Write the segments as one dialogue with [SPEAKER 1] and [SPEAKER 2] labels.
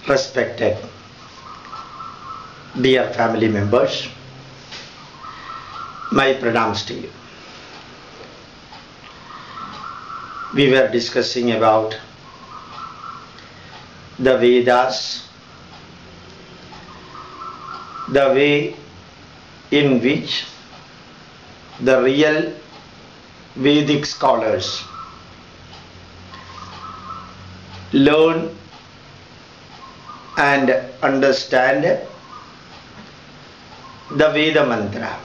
[SPEAKER 1] Respected dear family members, my pranams to you. We were discussing about the Vedas, the way in which the real Vedic scholars learn and understand the Veda mantra,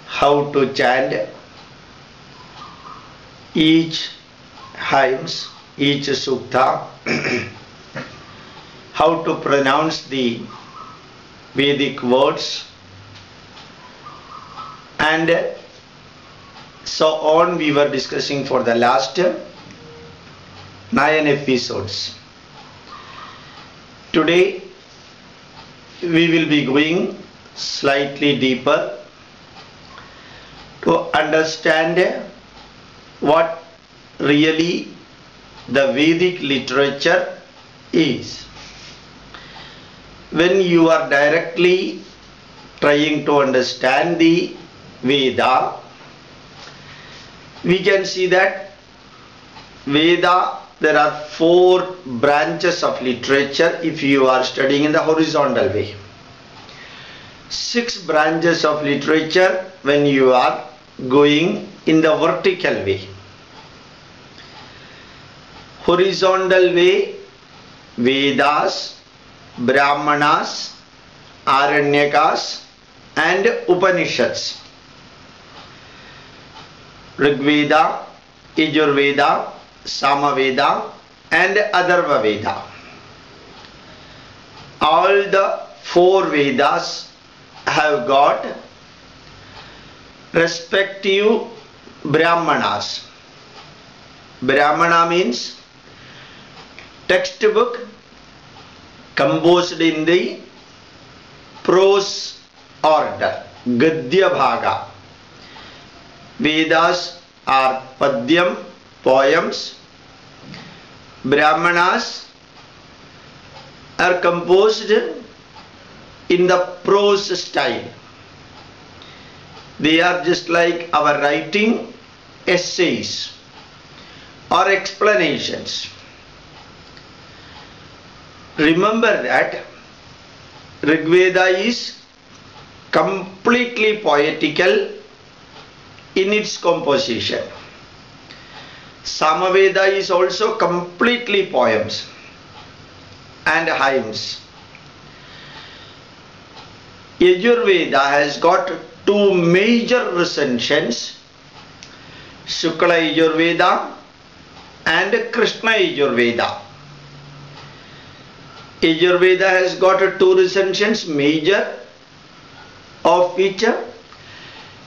[SPEAKER 1] how to chant each hymns, each sukta, how to pronounce the Vedic words, and so on. We were discussing for the last 9 episodes. Today we will be going slightly deeper to understand what really the Vedic literature is. When you are directly trying to understand the Veda, we can see that Veda, there are 4 branches of literature if you are studying in the horizontal way. 6 branches of literature when you are going in the vertical way. Horizontal way, Vedas, Braahmanaas, Aranyakas and Upanishads. Rigveda, Yajurveda, Samaveda and Atharva Veda. All the 4 Vedas have got respective Brahmanas. Brahmana means textbook composed in the prose order, Gadya Bhaga. Vedas are Padyam, poems. Brahmanas are composed in the prose style. They are just like our writing essays or explanations. Remember that Rigveda is completely poetical in its composition. Samaveda is also completely poems and hymns. Yajurveda has got 2 major recensions, Shukla Yajurveda and Krishna Yajurveda. Yajurveda has got 2 recensions major, of which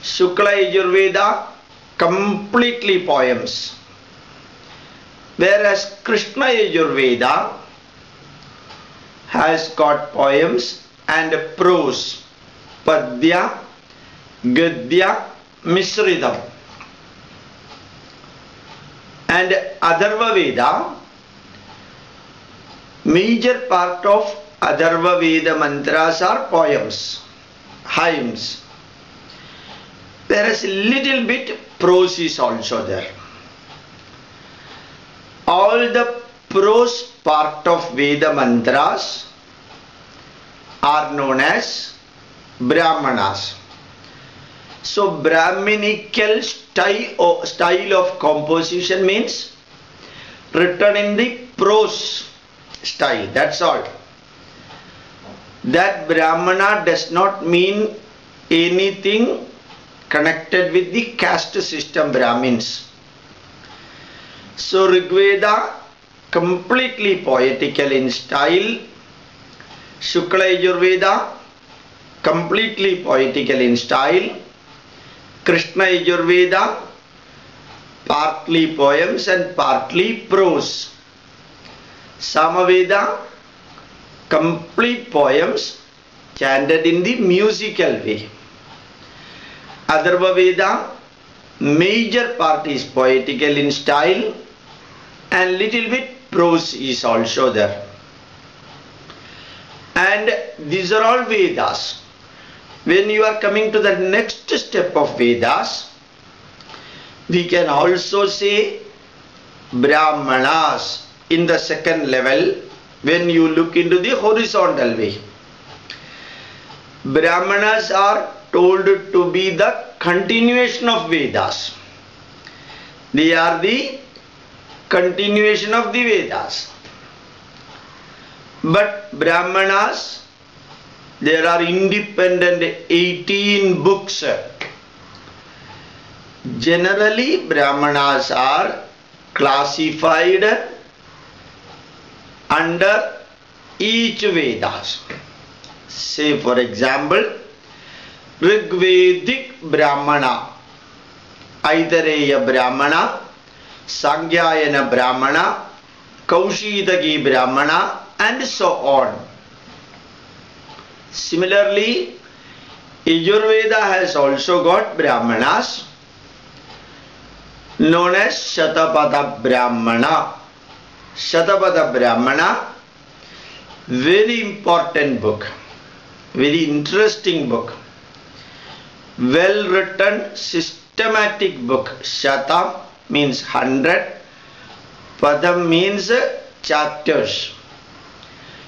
[SPEAKER 1] Shukla Yajurveda completely poems, whereas Krishna Yajurveda has got poems and prose, Padya, Gadya, Mishritam. And Atharva Veda, major part of Atharva Veda mantras are poems, hymns. There is a little bit prose is also there. All the prose part of Veda mantras are known as Brahmanas. So Brahminical style of composition means written in the prose style, that's all. That Brahmana does not mean anything connected with the caste system Brahmins. So Rigveda completely poetical in style, Shukla Yajurveda completely poetical in style, Krishna Yajurveda partly poems and partly prose, Samaveda complete poems chanted in the musical way, Atharva Veda major part is poetical in style and little bit prose is also there. And these are all Vedas. When you are coming to the next step of Vedas, we can also say Brahmanas in the second level when you look into the horizontal way. Brahmanas are told to be the continuation of Vedas. They are the continuation of the Vedas. But Brahmanas, there are independent 18 books. Generally, Brahmanas are classified under each Vedas. Say for example, Rigvedic Brahmana, Aitareya Brahmana, Sangyayana Brahmana, Kaushitaki Brahmana, and so on. Similarly, Yajurveda has also got Brahmanas known as Shatapada Brahmana. Shatapada Brahmana, very important book, very interesting book, well written, systematic book. Shata means 100, Padam means chapters.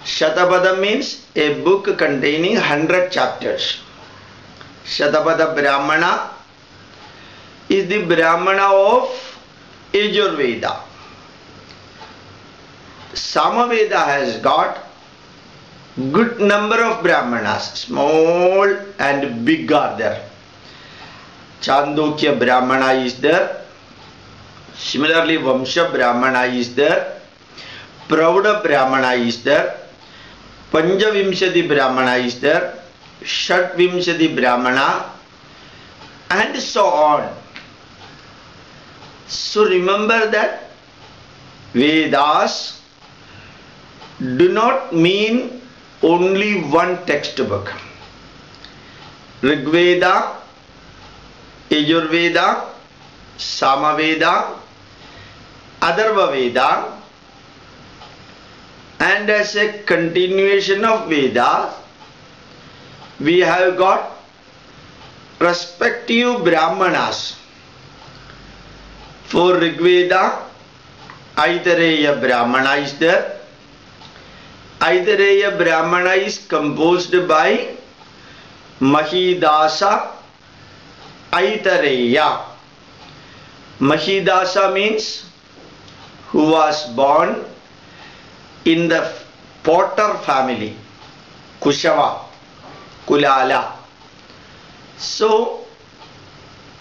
[SPEAKER 1] Shatapada means a book containing 100 chapters. Shatapada Brahmana is the Brahmana of Yajurveda. Samaveda has got good number of Brahmanas, small and big are there. Chandokya Brahmana is there. Similarly, Vamsha Brahmana is there. Prauda Brahmana is there. Panjavimshati Brahmana is there. Shatvimshati Brahmana, and so on. So remember that Vedas do not mean only one textbook. Rigveda, Yajurveda, Samaveda, Atharva Veda, and as a continuation of Vedas, we have got respective Brahmanas. For Rigveda, Aitareya Brahmana is there. Aitareya Brahmana is composed by Mahidasa Aitareya. Mahidasa means who was born in the potter family, Kushava, Kulala. So,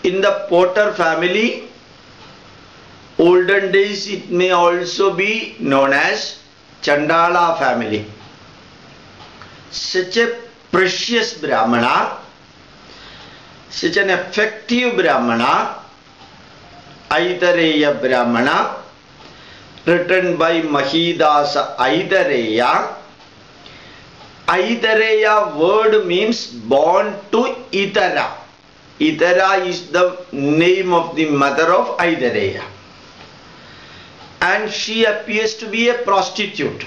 [SPEAKER 1] in the potter family, olden days it may also be known as Chandala family. Such a precious Brahmana, such an effective Brahmana, Aitareya Brahmana, written by Mahidasa Aitareya. Aitareya word means born to Itara. Itara is the name of the mother of Aitareya. And she appears to be a prostitute.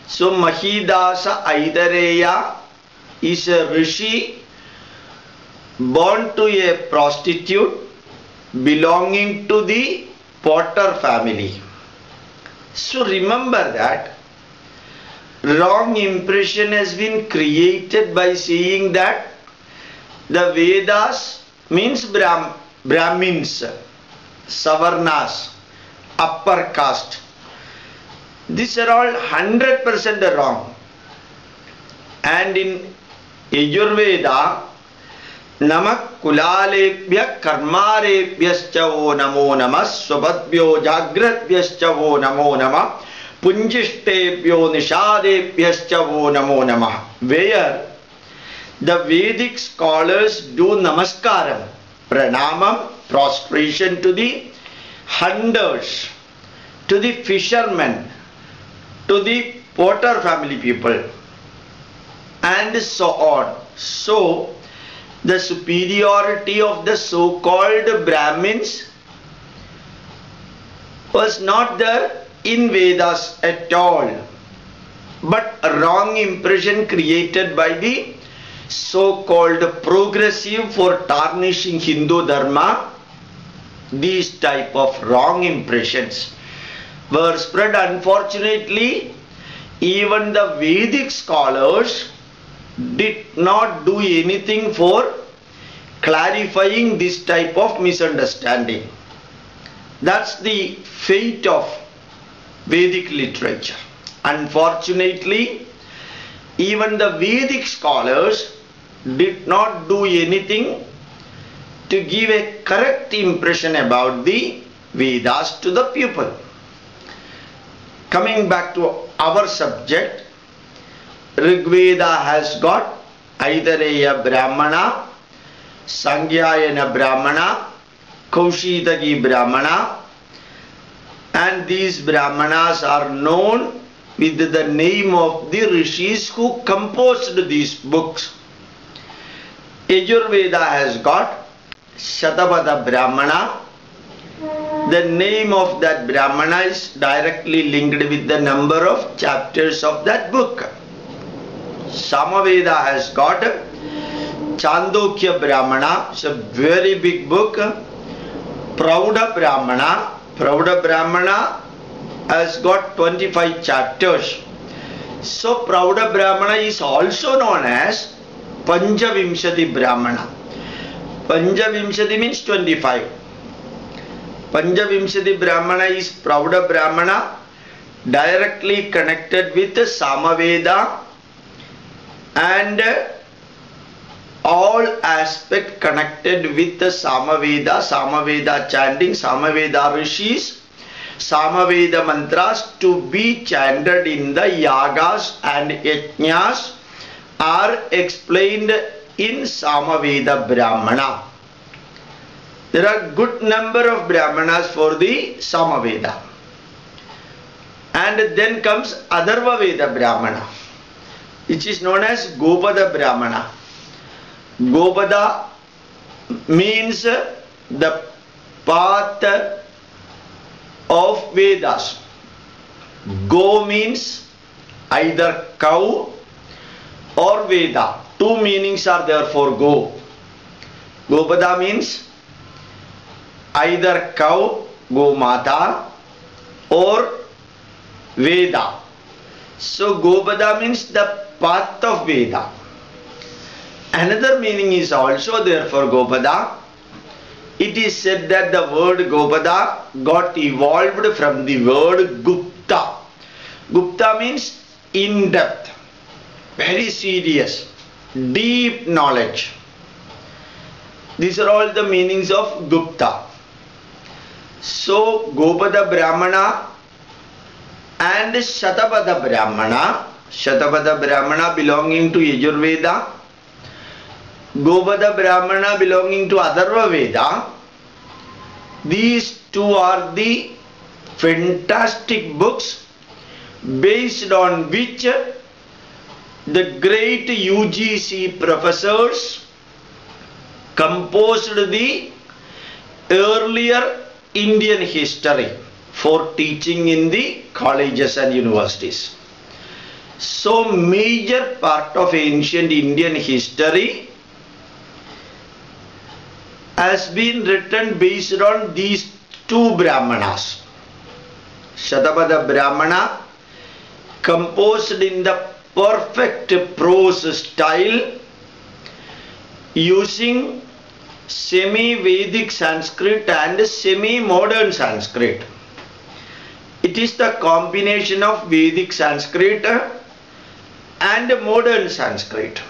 [SPEAKER 1] So Mahidasa Aitareya is a rishi born to a prostitute belonging to the potter family. So remember that wrong impression has been created by saying that the Vedas means Brahmins, Savarnas, upper caste. These are all 100% wrong. And in Yajurveda, Namak kulalebhya karmarebhyascha vo namo namah svabhadbhyo jagratbhyascha vo namo namah punjishtebhyo nishadebhyascha vo namo namah, where the Vedic scholars do namaskaram, pranamam, prostration to the hunters, to the fishermen, to the potter family people, and so on. So the superiority of the so-called Brahmins was not there in Vedas at all. but a wrong impression created by the so-called progressive for tarnishing Hindu Dharma. These type of wrong impressions were spread. Unfortunately, even the Vedic scholars did not do anything for clarifying this type of misunderstanding. That's the fate of Vedic literature. Unfortunately, even the Vedic scholars did not do anything to give a correct impression about the Vedas to the people. Coming back to our subject, Rigveda has got Aitareya Brahmana, Sangyayana Brahmana, Kaushitaki Brahmana, and these Brahmanas are known with the name of the rishis who composed these books. Yajurveda has got Shatapada Brahmana. The name of that Brahmana is directly linked with the number of chapters of that book. Samaveda has got Chandogya Brahmana. It's a very big book. Prauda Brahmana. Prauda Brahmana has got 25 chapters. So Prauda Brahmana is also known as Panchavimshati Brahmana. Panchavimshati means 25. Panchavimshati Brahmana is Prauda Brahmana, directly connected with Samaveda and all aspect connected with the Samaveda, Samaveda chanting, Samaveda rishis, Samaveda mantras to be chanted in the yagas and yajnas are explained in Samaveda Brahmana. There are good number of Brahmanas for the Samaveda. And then comes Atharva Veda Brahmana, which is known as Gopada Brahmana. Gopada means the path of Vedas. Go means either cow or Veda. Two meanings are there for go. Gopada means either cow, Gomata, or Veda. So Gopada means the path of Veda. Another meaning is also there for Gopada. It is said that the word Gopada got evolved from the word Gupta. Gupta means in depth, very serious, deep knowledge. These are all the meanings of Gupta. So Gopada Brahmana and Shatapada Brahmana, Shatapada Brahmana belonging to Yajurveda, Gopada Brahmana belonging to Atharva Veda. These two are the fantastic books based on which the great UGC professors composed the earlier Indian history for teaching in the colleges and universities. So major part of ancient Indian history has been written based on these two Brahmanas. Shatapada Brahmana, composed in the perfect prose style using semi-Vedic Sanskrit and semi-modern Sanskrit. It is the combination of Vedic Sanskrit and modern Sanskrit.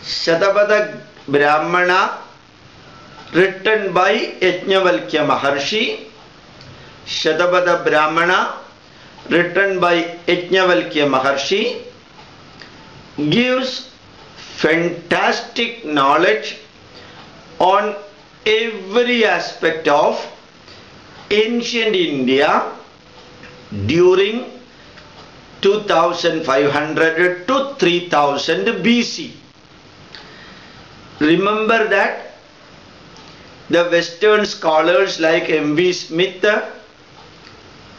[SPEAKER 1] Shatapada Brahmana written by Yajnavalkya Maharshi. Shatapada Brahmana written by Yajnavalkya Maharshi gives fantastic knowledge on every aspect of ancient India during 2500 to 3000 BC. Remember that the Western scholars like M.V. Smith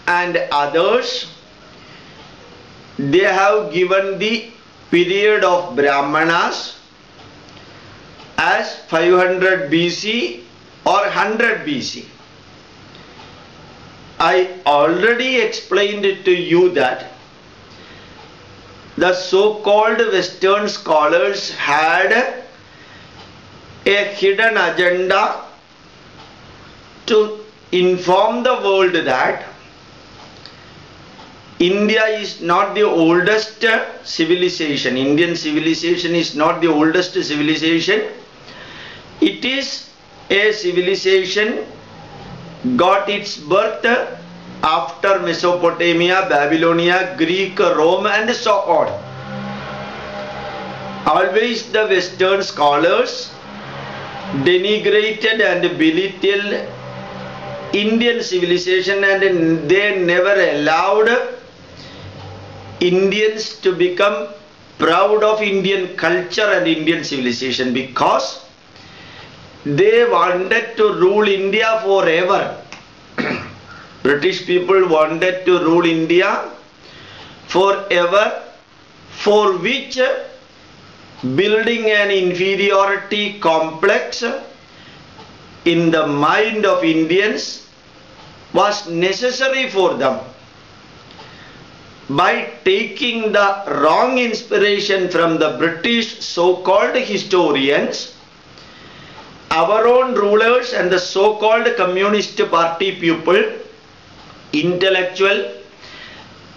[SPEAKER 1] and others they have given the period of Brahmanas as 500 BC or 100 BC. I already explained it to you that the so-called Western scholars had a hidden agenda to inform the world that India is not the oldest civilization. Indian civilization is not the oldest civilization. It is a civilization got its birth after Mesopotamia, Babylonia, Greek, Rome and so on. Always the Western scholars denigrated and belittled Indian civilization, and they never allowed Indians to become proud of Indian culture and Indian civilization, because they wanted to rule India forever. British people wanted to rule India forever, for which building an inferiority complex in the mind of Indians was necessary for them. By taking the wrong inspiration from the British so-called historians, our own rulers and the so-called Communist Party people, intellectual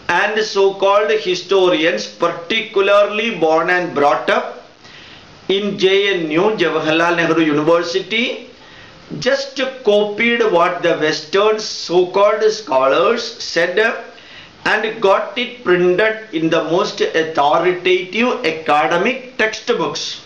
[SPEAKER 1] and so-called historians, particularly born and brought up in JNU, Jawaharlal Nehru University, just copied what the Western so-called scholars said and got it printed in the most authoritative academic textbooks.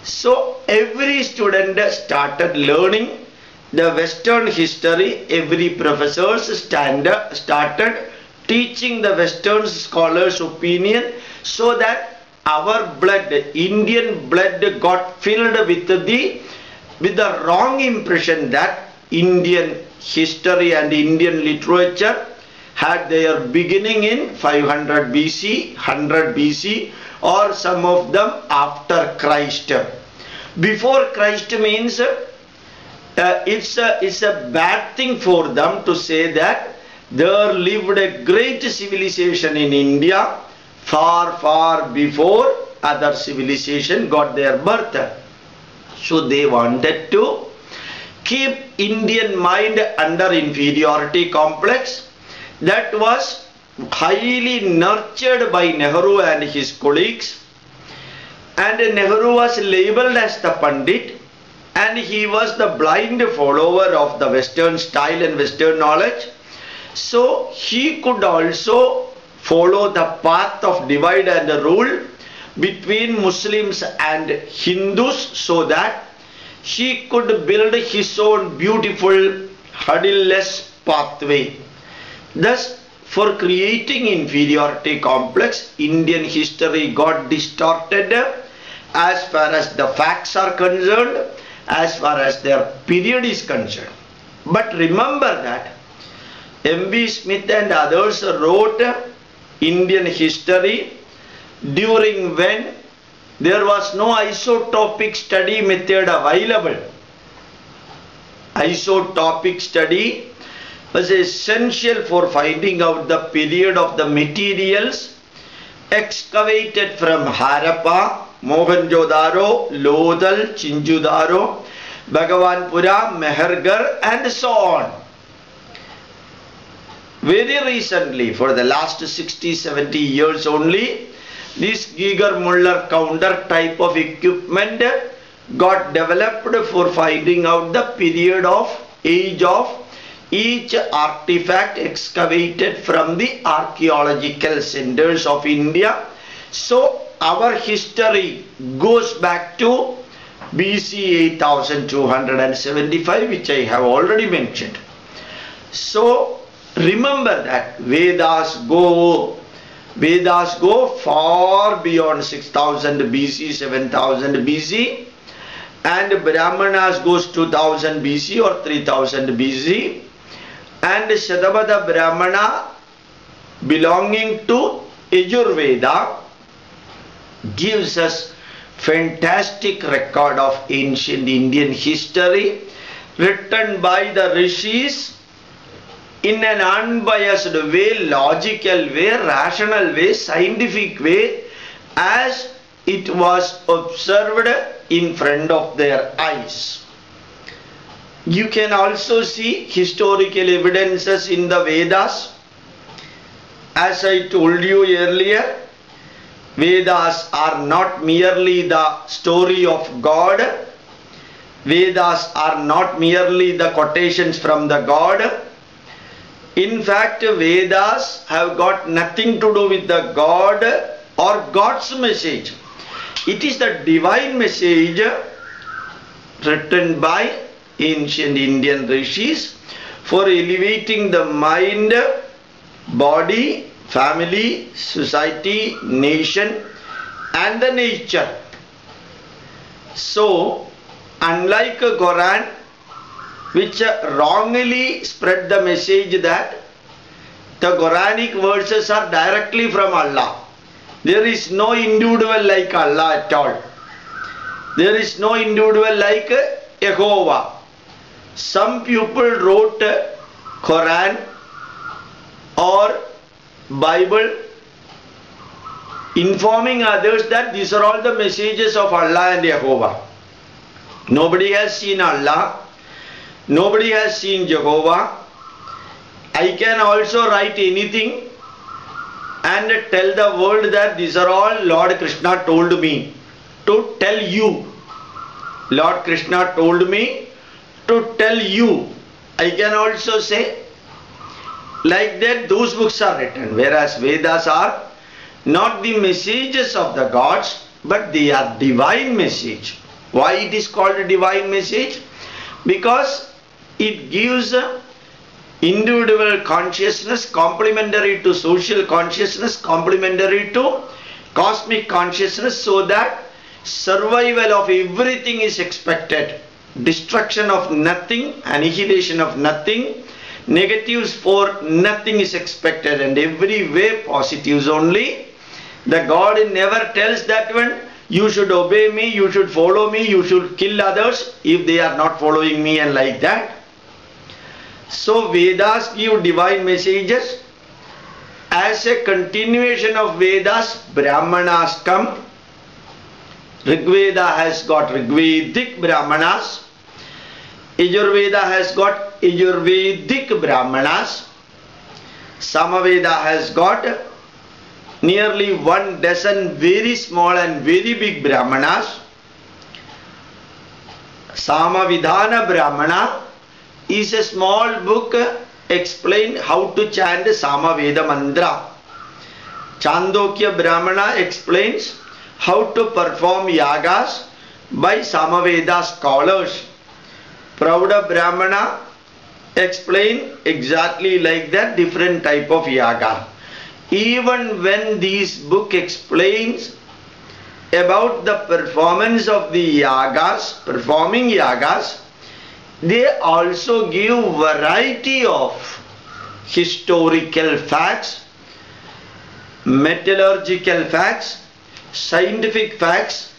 [SPEAKER 1] So every student started learning the Western history. Every professor started teaching the Western scholars' opinion, so that our blood, Indian blood, got filled with the wrong impression that Indian history and Indian literature had their beginning in 500 BC, 100 BC, or some of them after Christ. Before Christ means it's a bad thing for them to say that there lived a great civilization in India far before other civilization got their birth. So they wanted to keep Indian mind under inferiority complex. That was highly nurtured by Nehru and his colleagues, and Nehru was labeled as the Pandit, and he was the blind follower of the Western style and Western knowledge. So he could also follow the path of divide and rule between Muslims and Hindus, so that he could build his own beautiful hurdle-less pathway. Thus, for creating inferiority complex, Indian history got distorted as far as the facts are concerned, as far as their period is concerned. But remember that M.B. Smith and others wrote Indian history during when there was no isotopic study method available. Isotopic study was essential for finding out the period of the materials excavated from Harappa, Mohenjo-daro, Lodhal, Chinju-daro, Bhagavanpura, Mehergarh and so on. Very recently, for the last 60-70 years only, this Geiger-Müller counter type of equipment got developed for finding out the period of age of each artifact excavated from the archaeological centers of India. So our history goes back to BC 8275, which I have already mentioned. So remember that Vedas go far beyond 6000 BC, 7000 BC, and Brahmanaas goes 2000 BC or 3000 BC, and Shatabada Brahmana belonging to Yajurveda gives us fantastic record of ancient Indian history written by the rishis in an unbiased way, logical way, rational way, scientific way, as it was observed in front of their eyes. You can also see historical evidences in the Vedas. As I told you earlier, Vedas are not merely the story of God. Vedas are not merely the quotations from the God. In fact, Vedas have got nothing to do with the God or God's message. It is the divine message written by ancient Indian rishis for elevating the mind, body, family, society, nation and the nature. So, unlike a Quran, which wrongly spread the message that the Quranic verses are directly from Allah. There is no individual like Allah at all. There is no individual like Jehovah. Some people wrote Quran or Bible informing others that these are all the messages of Allah and Jehovah. Nobody has seen Allah. Nobody has seen Jehovah. I can also write anything and tell the world that these are all Lord Krishna told me to tell you. Lord Krishna told me to tell you. I can also say like that those books are written, whereas Vedas are not the messages of the gods, but they are divine message. Why it is called a divine message? Because it gives individual consciousness complementary to social consciousness, complementary to cosmic consciousness, so that survival of everything is expected. Destruction of nothing, annihilation of nothing, negatives for nothing is expected, and every way positives only. The God never tells that one, you should obey me, you should follow me, you should kill others if they are not following me, and like that. So Vedas give divine messages. As a continuation of Vedas, Brahmanaas come. Rigveda has got Rigvedic Brahmanaas. Yajurveda has got Yajurvedic Brahmanaas. Samaveda has got nearly 12 very small and very big Brahmanas. Samavidhana Brahmana is a small book explain how to chant Samaveda mantra. Chandokya Brahmana explains how to perform yagas by Samaveda scholars. Prauda Brahmana explain exactly like that different type of yaga. Even when this book explains about the performance of the yagas, performing yagas, they also give variety of historical facts, metallurgical facts, scientific facts,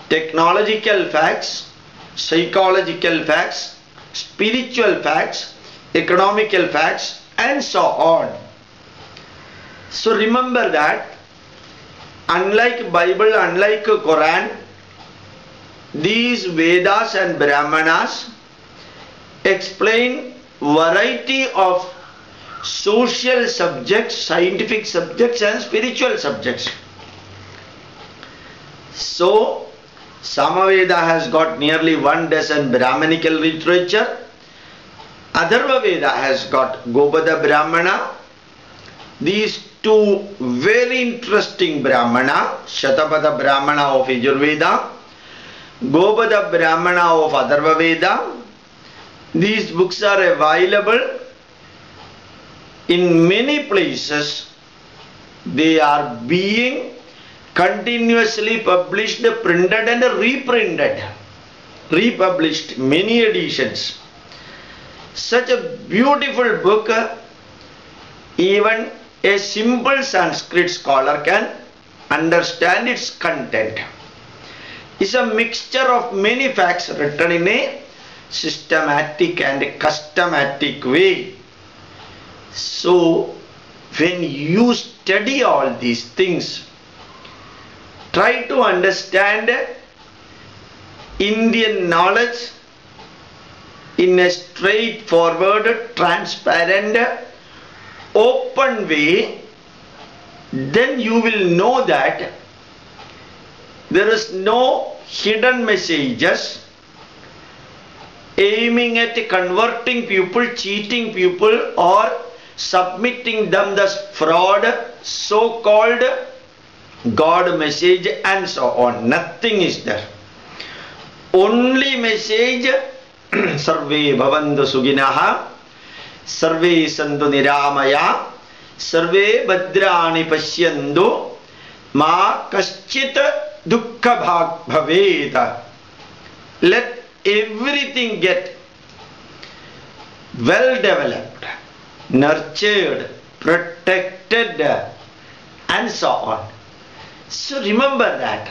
[SPEAKER 1] technological facts, psychological facts, spiritual facts, economical facts, and so on. So remember that unlike Bible, unlike Quran, these Vedas and Brahmanas explain variety of social subjects, scientific subjects and spiritual subjects. So Samaveda has got nearly 12 Brahmanical literature. Atharva Veda has got Gopada Brahmana. These two very interesting Brahmana, Shatapada Brahmana of Yajurveda, Gopada Brahmana of Atharva Veda. These books are available in many places. They are being continuously published, printed and reprinted, republished, many editions. Such a beautiful book, even a simple Sanskrit scholar can understand its content. It's a mixture of many facts written in a systematic and custommatic way. So when you study all these things, try to understand Indian knowledge in a straightforward, transparent, open way, then you will know that there is no hidden messages aiming at converting people, cheating people, or submitting them as fraud, so-called God message and so on. Nothing is there. Only message, Sarve bhavantu suginaha, Sarve santu niramaya, Sarve bhadrani pashyandu, ma kaschit dukkha bhaveta. Let everything get well developed, nurtured, protected, and so on. So remember that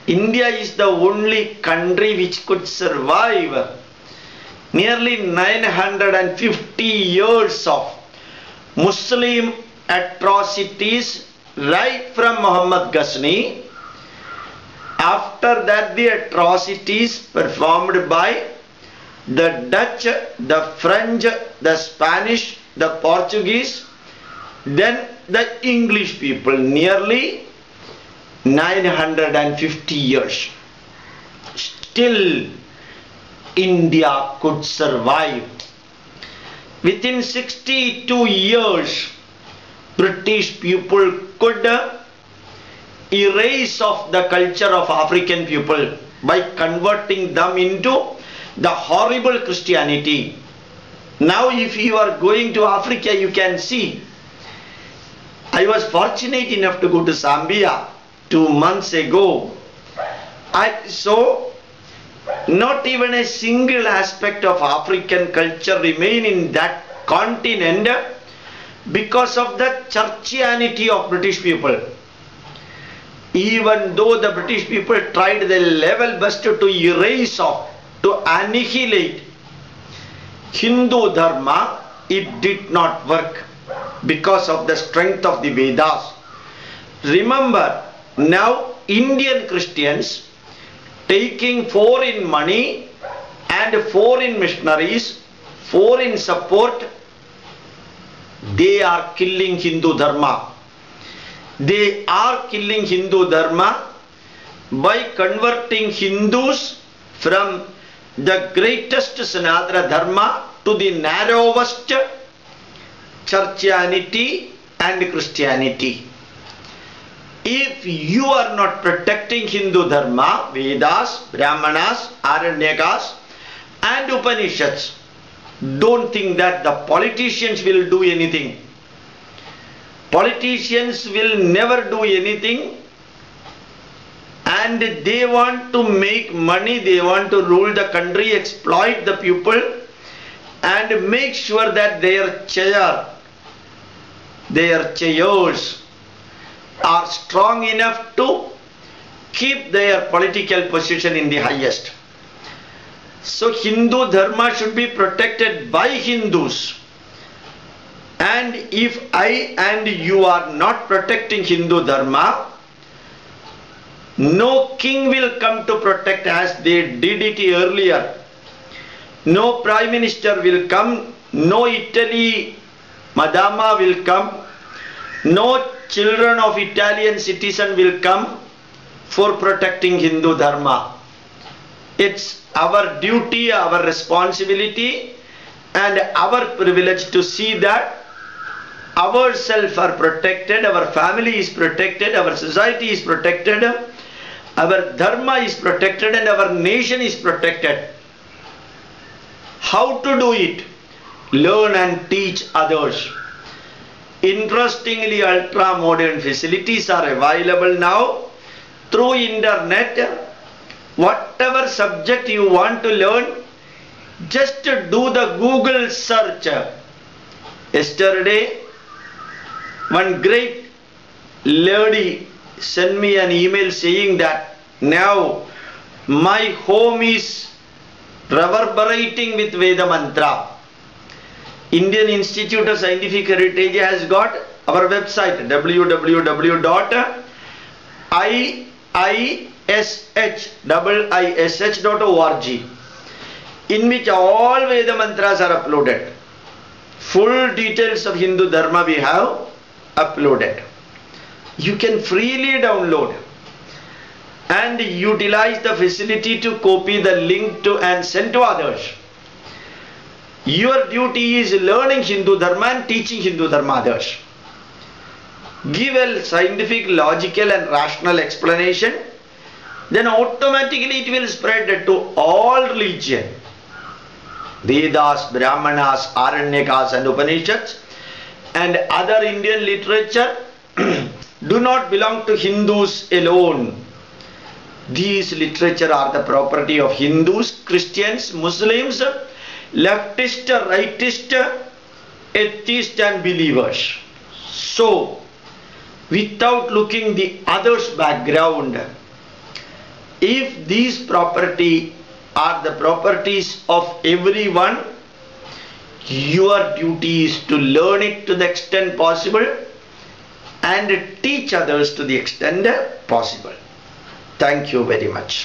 [SPEAKER 1] India is the only country which could survive nearly 950 years of Muslim atrocities right from Muhammad Ghazni. After that, the atrocities performed by the Dutch, the French, the Spanish, the Portuguese, then the English people, nearly 950 years. Still, India could survive. Within 62 years, British people could erase of the culture of African people by converting them into the horrible Christianity. Now if you are going to Africa, you can see. I was fortunate enough to go to Zambia 2 months ago. I saw not even a single aspect of African culture remain in that continent because of the churchianity of British people. Even though the British people tried their level best to erase off, to annihilate Hindu Dharma, it did not work because of the strength of the Vedas. Remember, now Indian Christians taking foreign money and foreign missionaries, foreign support, they are killing Hindu Dharma. They are killing Hindu Dharma by converting Hindus from the greatest Sanatana Dharma to the narrowest churchianity and Christianity. If you are not protecting Hindu Dharma, Vedas, Braahmanaas, Aranyakas and Upanishads, don't think that the politicians will do anything. Politicians will never do anything, and they want to make money, they want to rule the country, exploit the people, and make sure that their chairs are strong enough to keep their political position in the highest. So Hindu Dharma should be protected by Hindus. And if I and you are not protecting Hindu Dharma, no king will come to protect as they did it earlier. No Prime Minister will come, no Italy Madama will come, no children of Italian citizen will come for protecting Hindu Dharma. It's our duty, our responsibility and our privilege to see that ourselves are protected, our family is protected, our society is protected, our dharma is protected and our nation is protected. How to do it? Learn and teach others. Interestingly, ultra modern facilities are available now through internet. Whatever subject you want to learn, just do the Google search. Yesterday, One great lady sent me an email saying that now my home is reverberating with Veda mantra. Indian Institute of Scientific Heritage has got our website www.iish.org, in which all Veda mantras are uploaded. Full details of Hindu Dharma we have uploaded. You can freely download and utilize the facility to copy the link to and send to others. Your duty is learning Hindu Dharma and teaching Hindu Dharma others. Give a scientific, logical and rational explanation, then automatically it will spread to all religion. Vedas, Brahmanas, Aranyakas and Upanishads and other Indian literature do not belong to Hindus alone. These literature are the property of Hindus, Christians, Muslims, leftist, rightist, atheist and believers. So, without looking the other's background, if these property are the properties of everyone, your duty is to learn it to the extent possible and teach others to the extent possible. Thank you very much.